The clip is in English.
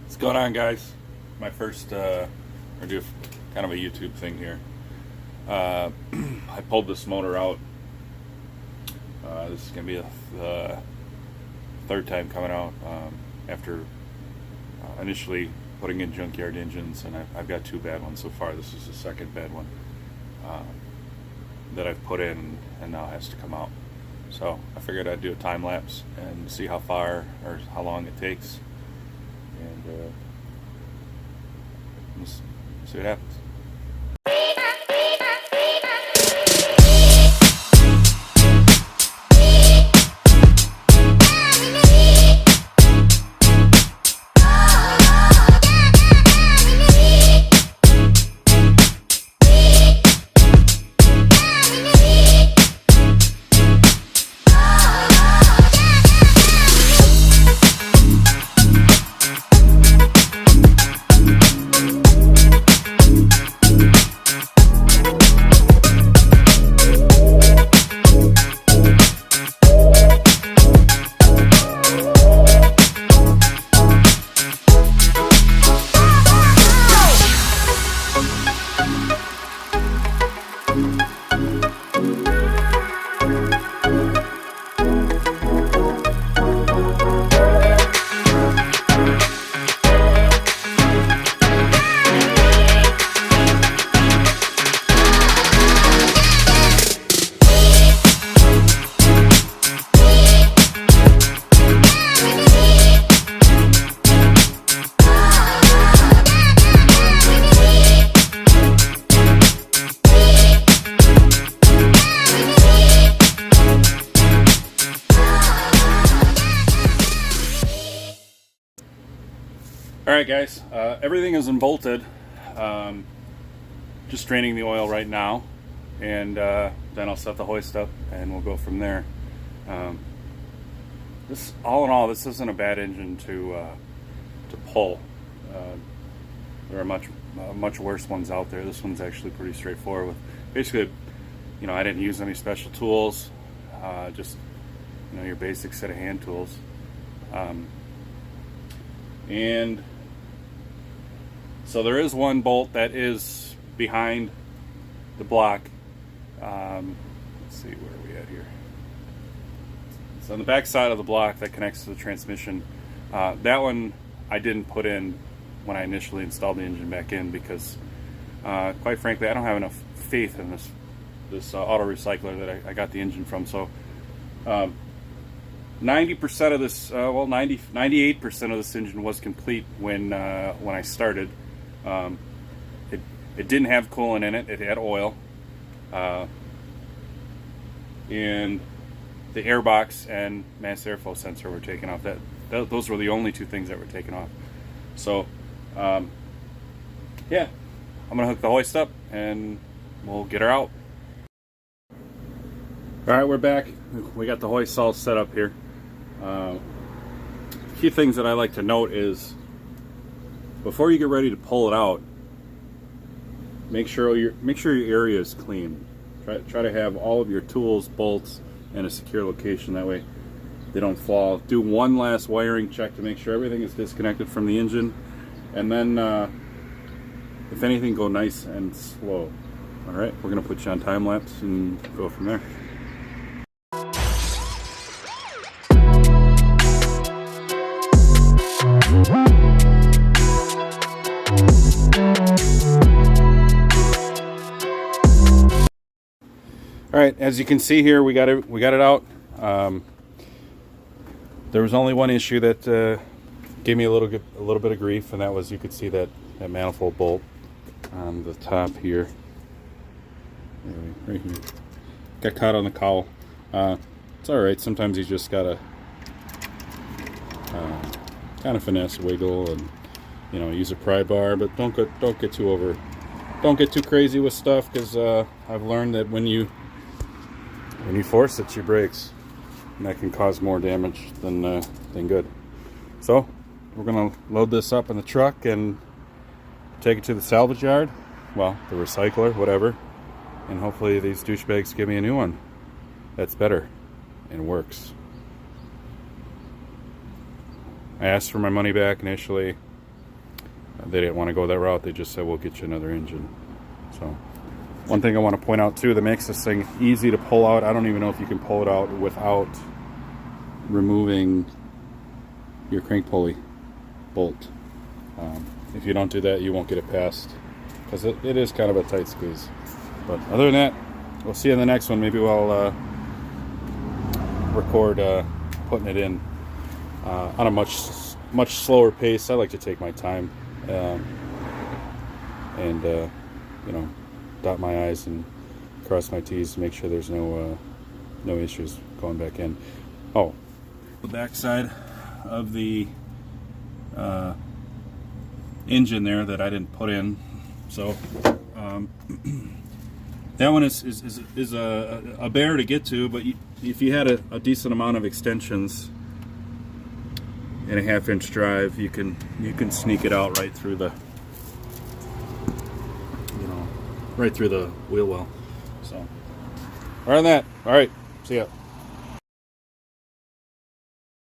What's going on, guys? My first, or do kind of a YouTube thing here. I pulled this motor out. This is going to be the third time coming out after initially putting in junkyard engines, and I've got two bad ones so far. This is the second bad one that I've put in and now has to come out. So I figured I'd do a time lapse and see how far or how long it takes, and let's see what happens. Alright guys, everything is unbolted, just draining the oil right now, and then I'll set the hoist up and we'll go from there. This, all in all, this isn't a bad engine to pull. There are much worse ones out there. This one's actually pretty straightforward. With basically, I didn't use any special tools, just your basic set of hand tools, and so there is one bolt that is behind the block. Let's see, where are we at here? So on the back side of the block that connects to the transmission, that one I didn't put in when I initially installed the engine back in because, quite frankly, I don't have enough faith in this auto recycler that I got the engine from. So 90% of this, 98% of this engine was complete when I started. It didn't have coolant in it. It had oil, and the airbox and mass airflow sensor were taken off. Those were the only two things that were taken off. So yeah, I'm gonna hook the hoist up and we'll get her out. All right, we're back. We got the hoist all set up here. Key things that I like to note is before you get ready to pull it out, make sure your area is clean. Try to have all of your tools, bolts, in a secure location. That way they don't fall. Do one last wiring check to make sure everything is disconnected from the engine, and then if anything, go nice and slow. All right, we're gonna put you on time lapse and go from there. All right, as you can see here, we got it out. There was only one issue that gave me a little bit of grief, and that was, you could see that manifold bolt on the top here. Right here. Got caught on the cowl. It's all right. Sometimes you just gotta kind of finesse, wiggle, and use a pry bar, but don't get too crazy with stuff, because I've learned that when you force it, she breaks, and that can cause more damage than good. So we're gonna load this up in the truck and take it to the salvage yard, well, the recycler, whatever, and hopefully these douchebags give me a new one that's better and works. I asked for my money back initially. they didn't want to go that route. They just said, we'll get you another engine. So one thing I want to point out too that makes this thing easy to pull out, I don't even know if you can pull it out without removing your crank pulley bolt. If you don't do that, you won't get it past, because it is kind of a tight squeeze. But other than that, we'll see you in the next one. Maybe we'll record putting it in on a much slower pace. I like to take my time and you know, dot my I's and cross my T's to make sure there's no issues going back in. Oh, the back side of the engine there that I didn't put in. So that one is a bear to get to, but if you had a decent amount of extensions in a 1/2-inch drive, you can sneak it out right through the wheel well. So other than that, all right, see ya.